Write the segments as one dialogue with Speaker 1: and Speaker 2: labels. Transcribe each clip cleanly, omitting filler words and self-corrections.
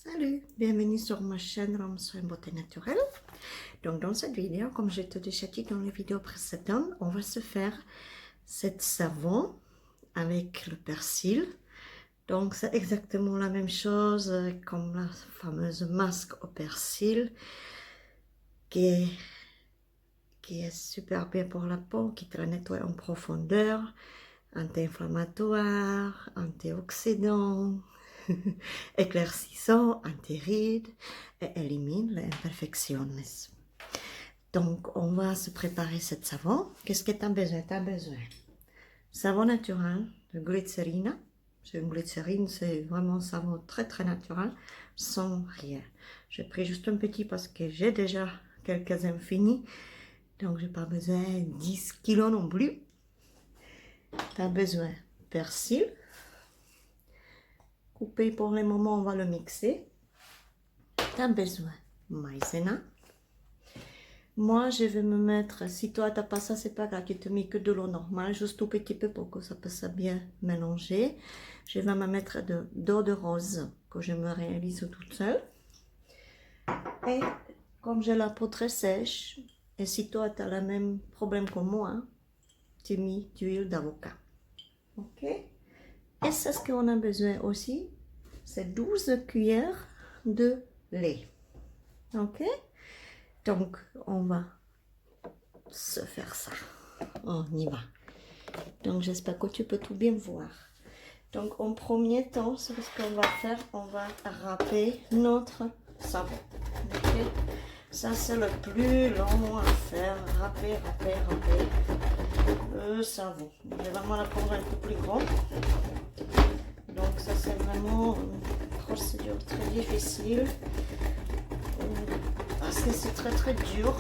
Speaker 1: Salut, bienvenue sur ma chaîne Rome Soin Beauté Naturelle. Donc dans cette vidéo, comme je te déjà dit dans les vidéos précédentes, on va se faire cette savon avec le persil. Donc c'est exactement la même chose comme la fameuse masque au persil qui est super bien pour la peau, qui te la nettoie en profondeur, anti-inflammatoire, antioxydant, éclaircissant, anti-rides et élimine les imperfections. Donc, on va se préparer cette savon. Qu'est-ce que tu as besoin? Tu as besoin savon naturel, de glycérine. C'est une glycérine, c'est vraiment un savon très très naturel, sans rien. J'ai pris juste un petit parce que j'ai déjà quelques-uns finis. Donc, j'ai pas besoin 10 kilos non plus. Tu as besoin de persil. Coupé pour le moment, on va le mixer. Tu as besoin de maïzena. Moi, je vais me mettre, si toi, tu n'as pas ça, c'est pas grave, tu te mets que de l'eau normale, juste tout petit peu pour que ça puisse bien mélanger. Je vais me mettre d'eau de rose que je me réalise toute seule. Et comme j'ai la peau très sèche, et si toi, tu as le même problème que moi, tu mets d'huile d'avocat. Ok? Et c'est ce qu'on a besoin aussi, c'est 12 cuillères de lait. Ok? Donc, on va se faire ça. On y va. Donc, j'espère que tu peux tout bien voir. Donc, en premier temps, ce qu'on va faire, on va râper notre savon. Okay? Ça, c'est le plus long à faire. Râper le savon. Je vais vraiment la prendre un peu plus grand. Donc, ça, c'est vraiment une procédure très difficile. Parce que c'est très très dur.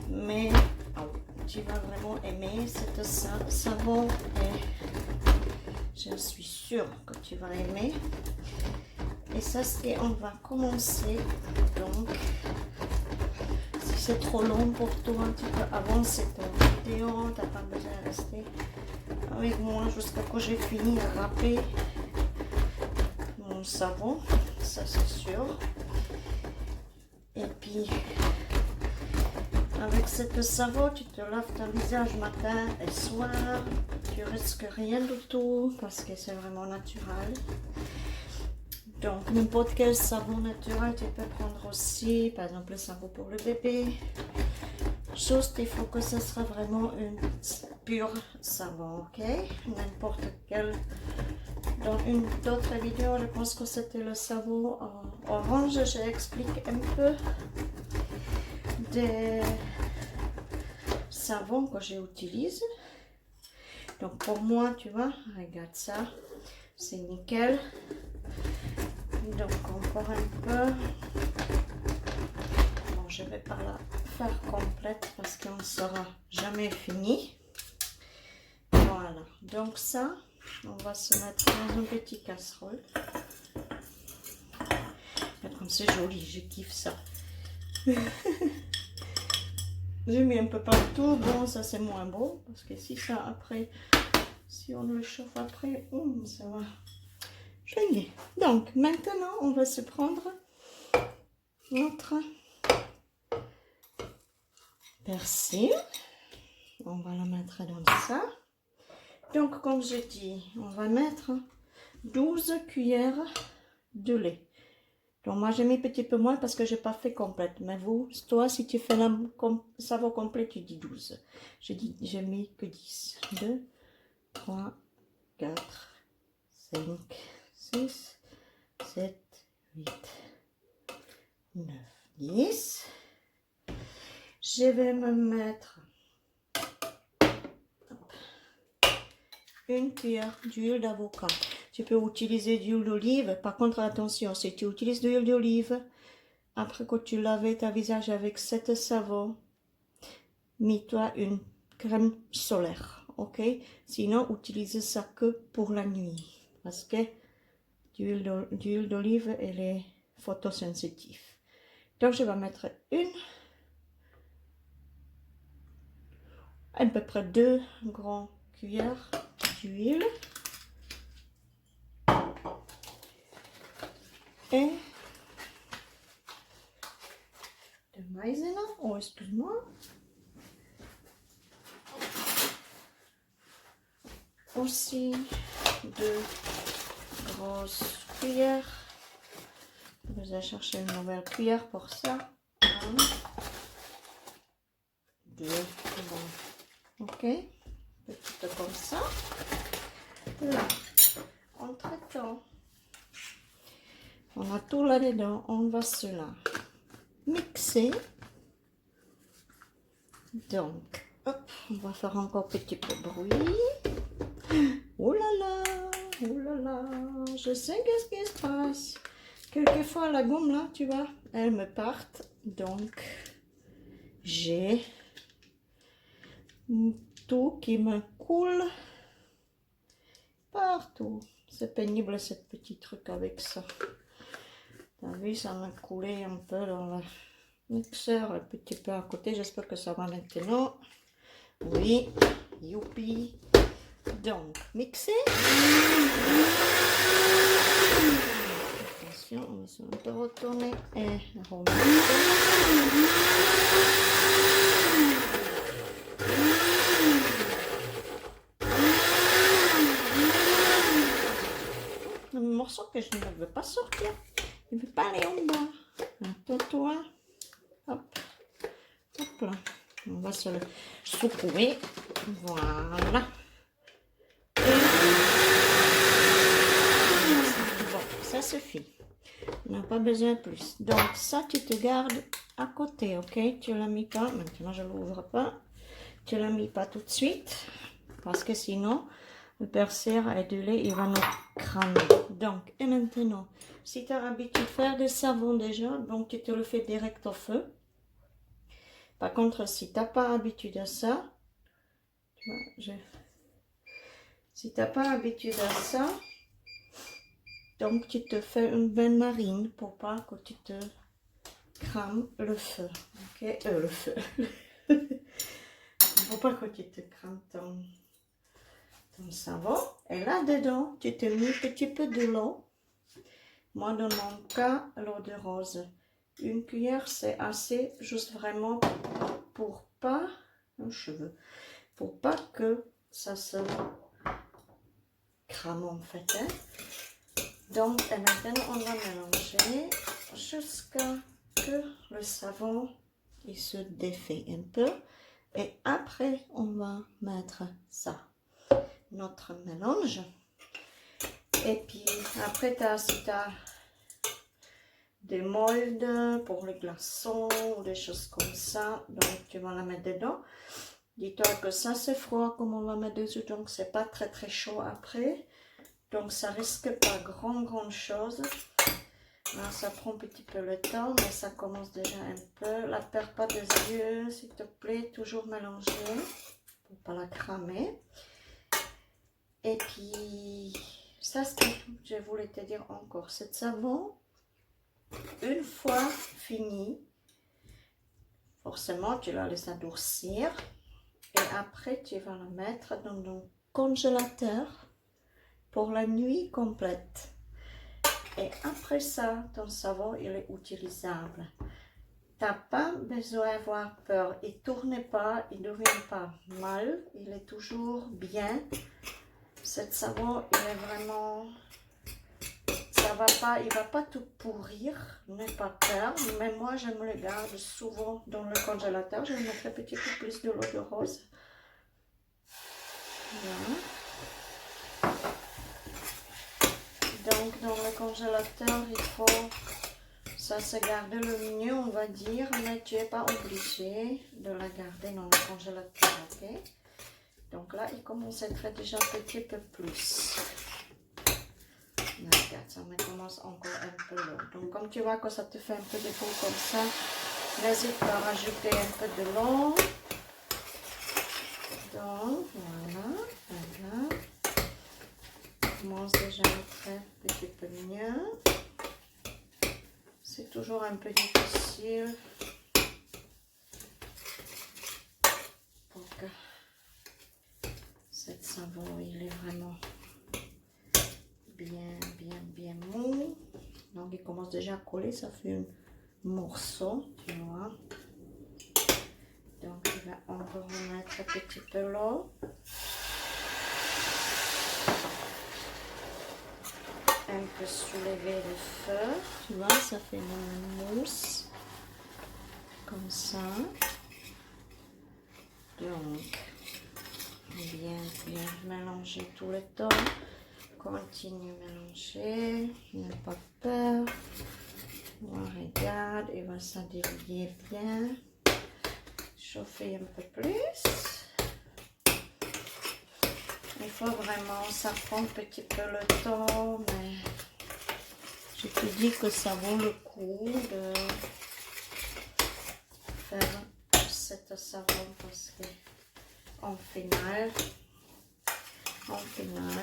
Speaker 1: Mais tu vas vraiment aimer cette savon et je suis sûre que tu vas aimer. Et ça, c'est, on va commencer. Donc, si c'est trop long pour toi, tu peux avancer ton vidéo. Tu n'as pas besoin de rester avec moi jusqu'à ce que j'ai fini à râper mon savon. Ça, c'est sûr. Et puis, avec cette savon, tu te laves ton visage matin et soir. Tu risques rien du tout parce que c'est vraiment naturel. Donc, n'importe quel savon naturel, tu peux prendre aussi, par exemple, le savon pour le bébé. Juste, il faut que ce soit vraiment une pure savon, ok? N'importe quel. Dans une autre vidéo, je pense que c'était le savon orange. J'explique un peu des savons que j'utilise. Donc pour moi, tu vois, regarde ça, c'est nickel. Donc encore un peu. Bon, je vais pas la faire complète parce qu'on ne sera jamais fini. Voilà, donc ça, on va se mettre dans une petite casserole. Comme c'est joli, je kiffe ça. J'ai mis un peu partout. Bon, ça c'est moins beau parce que si ça après, si on le chauffe après, ça va changer. Donc maintenant, on va se prendre notre persil. On va le mettre dans ça. Donc comme je dis, on va mettre 12 cuillères de lait. Donc moi j'ai mis un petit peu moins parce que je n'ai pas fait complète. Mais vous, toi, si tu fais le savon complet, tu dis 12. J'ai mis que 10. 2, 3, 4, 5, 6, 7, 8, 9, 10. Je vais me mettre une cuillère d'huile d'avocat. Tu peux utiliser d'huile d'olive. Par contre, attention, si tu utilises de l'huile d'olive, après que tu laves ta visage avec cette savon, mets-toi une crème solaire, ok? Sinon, utilise ça que pour la nuit. Parce que l'huile d'olive, elle est photosensitive. Donc, je vais mettre à peu près 2 grandes cuillères d'huile. et de maïzena. Oh, excuse-moi. Aussi 2 grosses cuillères. Je vais chercher une nouvelle cuillère pour ça. 1, 2, bon. Ok, petite comme ça. Là, entre-temps, on a tout là-dedans. On va cela mixer. Donc, hop, on va faire encore un petit peu de bruit. Oh là là, je sais qu'est-ce qui se passe. Quelquefois, la gomme là, tu vois, elle me part. Donc, j'ai tout qui me coule partout. C'est pénible, ce petit truc avec ça. T'as vu, ça m'a coulé un peu dans le mixeur, un petit peu à côté. J'espère que ça va maintenant. Oui, youpi. Donc, mixer. Attention, on va se un peu retourner et remonter. Un morceau que je ne veux pas sortir. Il ne veut pas aller en bas. Attends-toi. Hop. Hop là. On va se le secouer. Voilà. Bon, ça suffit. On n'a pas besoin de plus. Donc, ça, tu te gardes à côté, ok? Tu ne l'as mis pas. Maintenant, je ne l'ouvre pas. Tu ne l'as mis pas tout de suite. Parce que sinon, le persil et du lait, il va nous cramer. Donc, et maintenant, si tu as l'habitude de faire des savons déjà, donc tu te le fais direct au feu. Par contre, si tu n'as pas l'habitude à ça, tu vois, si tu n'as pas l'habitude à ça, donc tu te fais une bain-marine pour pas que tu te crames le feu. Ok, le feu. Pour pas que tu te crames ton savon. Et là-dedans, tu te mets un petit peu de l'eau. Moi, dans mon cas, l'eau de rose. Une cuillère, c'est assez, juste vraiment pour pas, un cheveu, pour pas que ça se crame en fait. Hein. Donc, et maintenant, on va mélanger jusqu'à que le savon il se défait un peu. Et après, on va mettre ça, notre mélange. Et puis, après, si tu as des moldes pour les glaçons ou des choses comme ça, donc tu vas la mettre dedans. Dis-toi que ça c'est froid comme on la met dessus, donc c'est pas très chaud après, donc ça risque pas grande chose. Là ça prend un petit peu le temps, mais ça commence déjà un peu. La perds pas des yeux s'il te plaît, toujours mélanger pour pas la cramer. Et puis ça c'est, je voulais te dire encore, cette savon, une fois fini, forcément tu la laisses adoucir et après tu vas la mettre dans ton congélateur pour la nuit complète. Et après ça, ton savon il est utilisable. T'as pas besoin d'avoir peur. Il tourne pas, il ne devient pas mal, il est toujours bien. Cet savon il est vraiment... il va pas tout pourrir, n'aie pas peur, mais moi je me le garde souvent dans le congélateur. Je vais mettre un petit peu plus de l'eau de rose. Voilà. Donc dans le congélateur il faut ça se garder le mieux on va dire, mais tu n'es pas obligé de la garder dans le congélateur, ok? Donc là il commence à être déjà un petit peu plus. Regarde, ça me commence encore un peu l'eau. Donc comme tu vois que ça te fait un peu de peau comme ça, n'hésite pas à rajouter un peu de l'eau. Donc voilà. Commence déjà à être un petit peu mieux. C'est toujours un peu difficile pour que cette savon il est vraiment bien mou. Donc il commence déjà à coller, ça fait un morceau, tu vois. Donc je vais encore remettre un petit peu l'eau. Un peu soulever le feu, tu vois, ça fait une mousse, comme ça. Donc, bien mélanger tout le temps. Continue à mélanger, n'aie pas peur. On regarde, il va se diluer bien. Chauffer un peu plus. Il faut vraiment, ça prend un petit peu le temps, mais je te dis que ça vaut le coup de faire cette savon parce que en finale,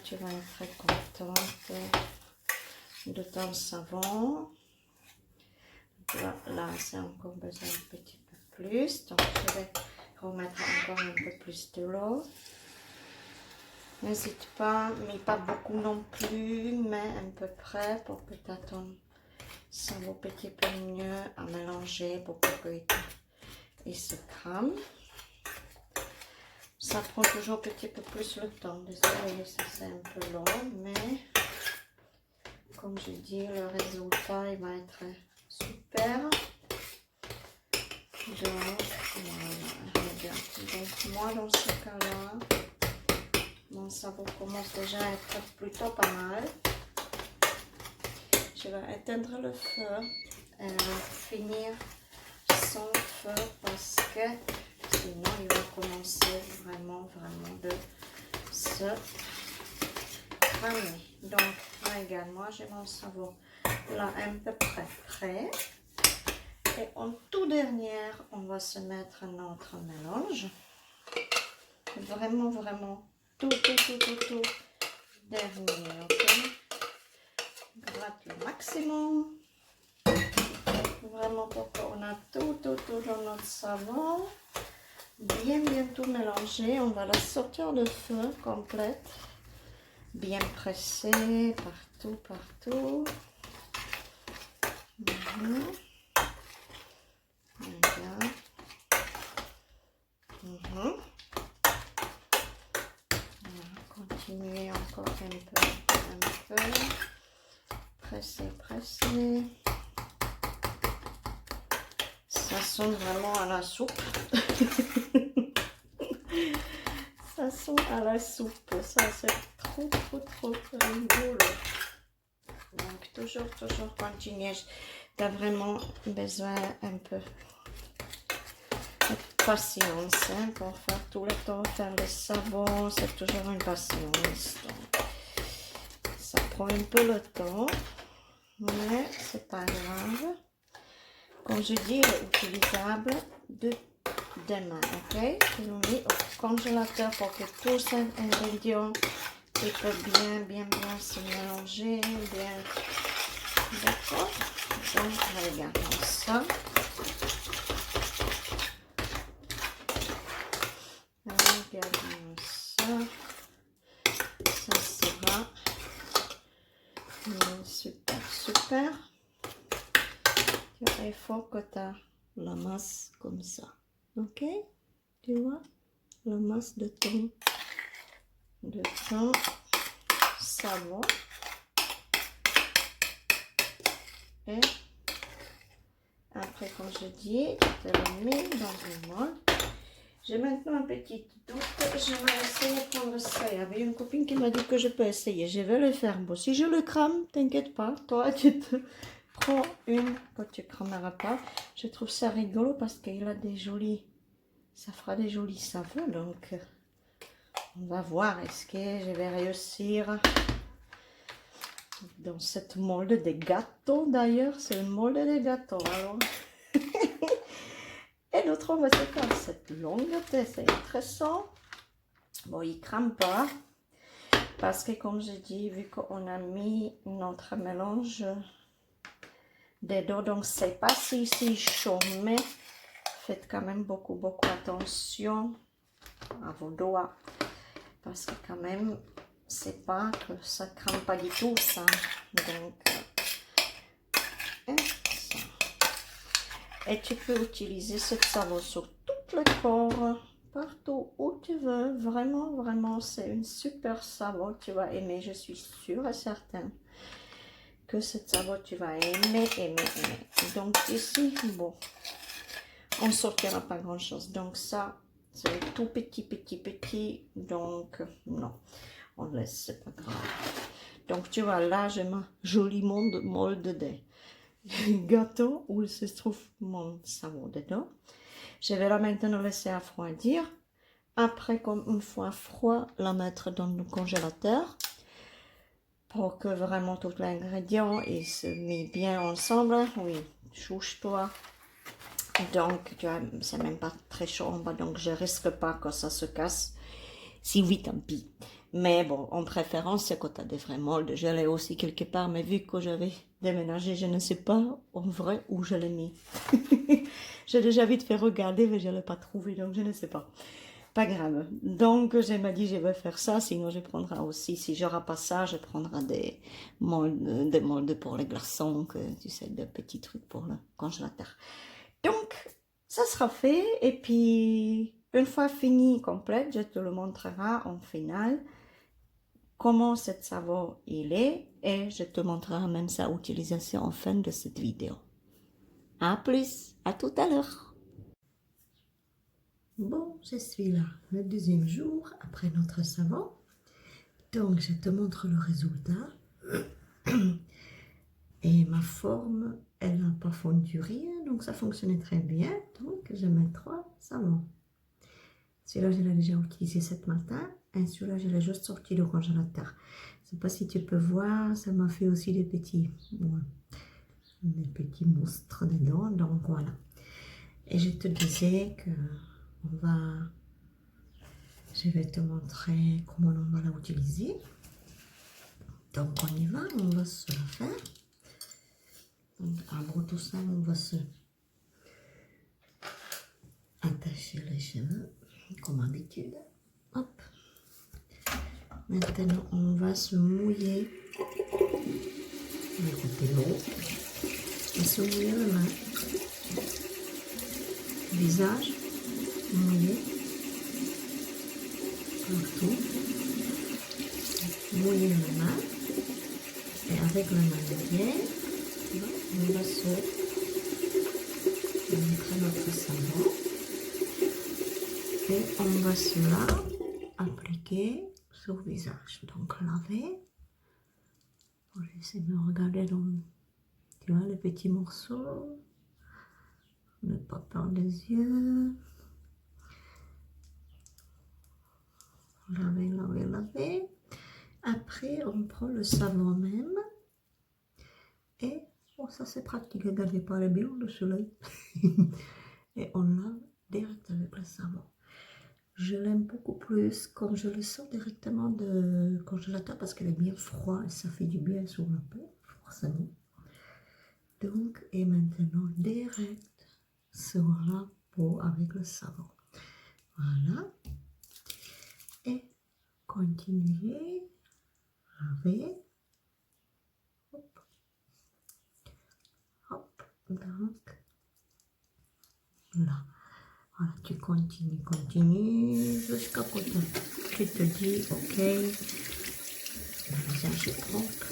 Speaker 1: tu vas être très contente de ton savon. Là, c'est encore besoin un petit peu plus, donc je vais remettre encore un peu plus de l'eau. N'hésite pas, mais pas beaucoup non plus, mais un peu près pour que ton savon un petit peu mieux à mélanger pour qu'il se crame. Ça prend toujours un petit peu plus le temps. Désolée si c'est un peu long, mais comme je dis, le résultat il va être super. Donc, voilà, regarde. Donc, moi, dans ce cas-là, mon savon commence déjà à être plutôt pas mal. Je vais éteindre le feu et finir sans feu parce que sinon, il va commencer vraiment de se cramer. Donc, regarde, moi, j'ai mon savon là un peu près. Et en tout dernière, on va se mettre notre mélange. Vraiment tout dernier, ok? Gratte le maximum. Vraiment pour qu'on a tout dans notre savon. Bien tout mélangé. On va la sortir de feu complète. Bien pressé partout. Regarde. Continuer encore un peu. Presser. Ça sent vraiment à la soupe. Ça sent à la soupe. Ça, c'est trop rigolo. Donc, toujours continuer. Tu as vraiment besoin un peu de patience pour faire tout le temps, faire le savon. C'est toujours une patience. Donc, ça prend un peu le temps, mais c'est pas grave. Comme je dis, il est utilisable demain, ok? Je le mets au congélateur pour que tous ces ingrédients peuvent bien se mélanger, bien. D'accord? Donc, regardons ça. Regardons ça. Ça sera super. Il faut que tu as la masse comme ça. Ok? Tu vois? La masse de ton savon. Et après, comme je dis, je le mets dans un moule. J'ai maintenant un petit doute. Je vais essayer de prendre ça. Il y avait une copine qui m'a dit que je peux essayer. Je vais le faire. Bon, si je le crame, t'inquiète pas. Toi, tu te prends une que tu ne crameras pas. Je trouve ça rigolo parce qu'il a des jolis... Ça fera des jolis savons. Donc, on va voir. Est-ce que je vais réussir dans cette molde des gâteaux d'ailleurs? C'est le molde des gâteaux. Alors... Et l'autre, on va se faire cette longue tête, c'est intéressant. Bon, il crame pas. Parce que comme je dis, vu qu'on a mis notre mélange dedans, donc c'est pas si chaud, mais faites quand même beaucoup attention à vos doigts. Parce que quand même, c'est pas que ça crame pas du tout ça. Donc, et ça. Et tu peux utiliser cette savon sur tout le corps, partout où tu veux. Vraiment, vraiment, c'est une super savon. Tu vas aimer, je suis sûre et certaine que cette savon, tu vas aimer, aimer, aimer. Donc ici, bon, on ne sortira pas grand-chose. Donc ça, c'est tout petit, petit, petit. Donc non, on laisse, c'est pas grave. Donc tu vois, là, j'ai ma jolie molde de gâteau où se trouve mon savon dedans. Je vais la maintenant laisser refroidir. Après, comme une fois froid, la mettre dans le congélateur pour que vraiment tous les ingrédients ils se mettent bien ensemble. Oui, chouche-toi. Donc, tu vois, c'est même pas très chaud en bas, donc je risque pas que ça se casse. Si oui, tant pis. Mais bon, en préférence, c'est quand tu as des vrais moldes. Je l'ai aussi quelque part, mais vu que j'avais déménagé, je ne sais pas en vrai où je l'ai mis. J'ai déjà vite fait regarder, mais je ne l'ai pas trouvé, donc je ne sais pas. Pas grave. Donc, je me dis, je vais faire ça, sinon je prendrai aussi, si j'aurai pas ça, je prendrai des moldes pour les glaçons, que, tu sais, des petits trucs pour le congélateur. Donc, ça sera fait, et puis, une fois fini, complète, je te le montrerai en finale, comment cette savon il est, et je te montrerai même sa utilisation en fin de cette vidéo. À plus, à tout à l'heure.
Speaker 2: Bon, je suis là, le deuxième jour après notre savon. Donc, je te montre le résultat. Et ma forme, elle n'a pas fondu rien, donc ça fonctionnait très bien. Donc, je mets 3 savons. Celui-là, je l'ai déjà utilisé ce matin. Et celui-là, je l'ai juste sorti du congélateur. Je ne sais pas si tu peux voir, ça m'a fait aussi des petits monstres dedans. Donc, voilà. Et je te disais que je vais te montrer comment on va l'utiliser. Donc on y va, on va se la faire. Donc avant tout ça, on va se attacher les cheveux, comme d'habitude. Hop. Maintenant, on va se mouiller le côté l'eau. On va se mouiller la main, visage, mouillé, partout. Mouiller la main. Et avec la main mouillée, on va se mettre notre savon. Et on va cela appliquer sur le visage. Donc laver. J'essaie de me regarder dans, tu vois, les petits morceaux. Ne pas perdre les yeux. Laver, laver, laver. Après, on prend le savon même. Et oh, ça c'est pratique, regardez pas les billes de soleil. Et on lave direct avec le savon. Je l'aime beaucoup plus comme je le sors directement de congélateur parce qu'elle est bien froide et ça fait du bien sur la peau, forcément. Donc, et maintenant, direct sur la peau avec le savon. Voilà. Et continuez, laver. Hop. Hop. Donc, là. Voilà, tu continues jusqu'à ce que tu te dis, ok, le visage est propre,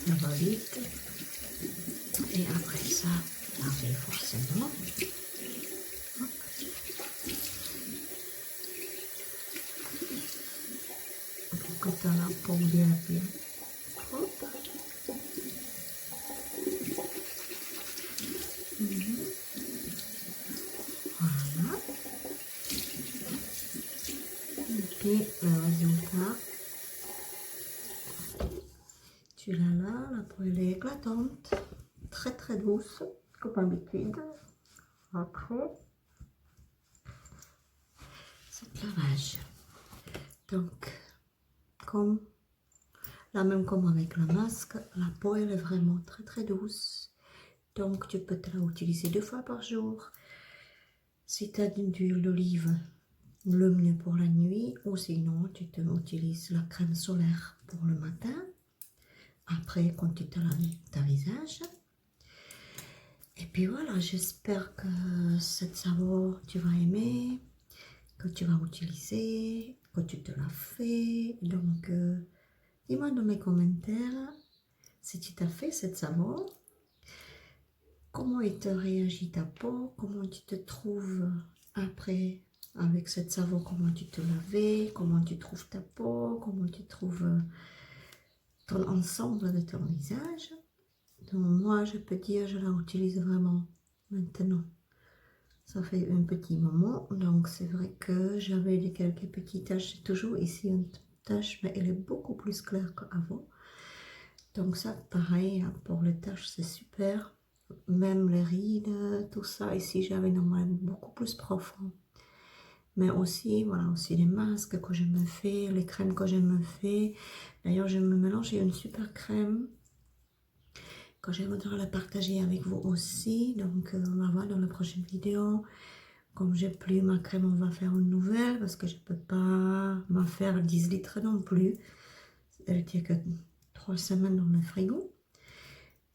Speaker 2: ça va vite. Et après ça, laver forcément. Hop. Pour que tu as la peau bien propre. Voilà. Et puis le résultat, tu l'as là, la peau elle est éclatante, très très douce, comme d'habitude. Après, c'est lavage. Donc, même comme avec le masque, la peau elle est vraiment très très douce. Donc, tu peux te la utiliser 2 fois par jour. Si tu as une huile d'olive, le mieux pour la nuit, ou sinon tu utilises la crème solaire pour le matin après quand tu te laves ton visage. Et puis voilà, j'espère que cette savon tu vas aimer, que tu vas utiliser, que tu te l'as fait. Donc dis-moi dans mes commentaires si tu t'as fait cette savon, comment il te réagit ta peau, comment tu te trouves après avec cette savon, comment tu te lavais, comment tu trouves ta peau, comment tu trouves ton ensemble de ton visage. Donc moi je peux dire je la utilise vraiment maintenant. Ça fait un petit moment, donc c'est vrai que j'avais quelques petites taches. J'ai toujours ici une tache, mais elle est beaucoup plus claire qu'avant. Donc ça, pareil, pour les taches, c'est super. Même les rides, tout ça, ici j'avais normalement beaucoup plus profond. Mais aussi, voilà, aussi les masques que je me fais, les crèmes que je me fais. D'ailleurs, je me mélange, j'ai une super crème que j'aimerais la partager avec vous aussi. Donc, on va voir dans la prochaine vidéo. Comme j'ai plus ma crème, on va faire une nouvelle parce que je ne peux pas m'en faire 10 litres non plus. Elle tient que 3 semaines dans le frigo.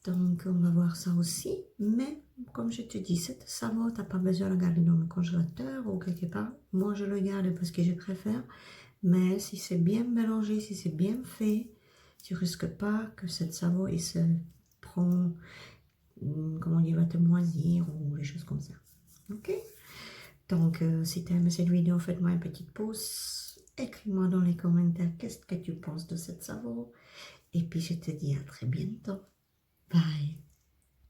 Speaker 2: Donc, on va voir ça aussi. Mais, comme je te dis, cette savon, tu n'as pas besoin de le garder dans le congélateur ou quelque part. Moi, je le garde parce que je préfère. Mais si c'est bien mélangé, si c'est bien fait, tu risques pas que cette savon, il se prend, comment on dit, va te moisir ou des choses comme ça. Ok? Donc, si tu aimes cette vidéo, faites-moi une petite pause. Écris-moi dans les commentaires qu'est-ce que tu penses de cette savon. Et puis, je te dis à très bientôt. Bye.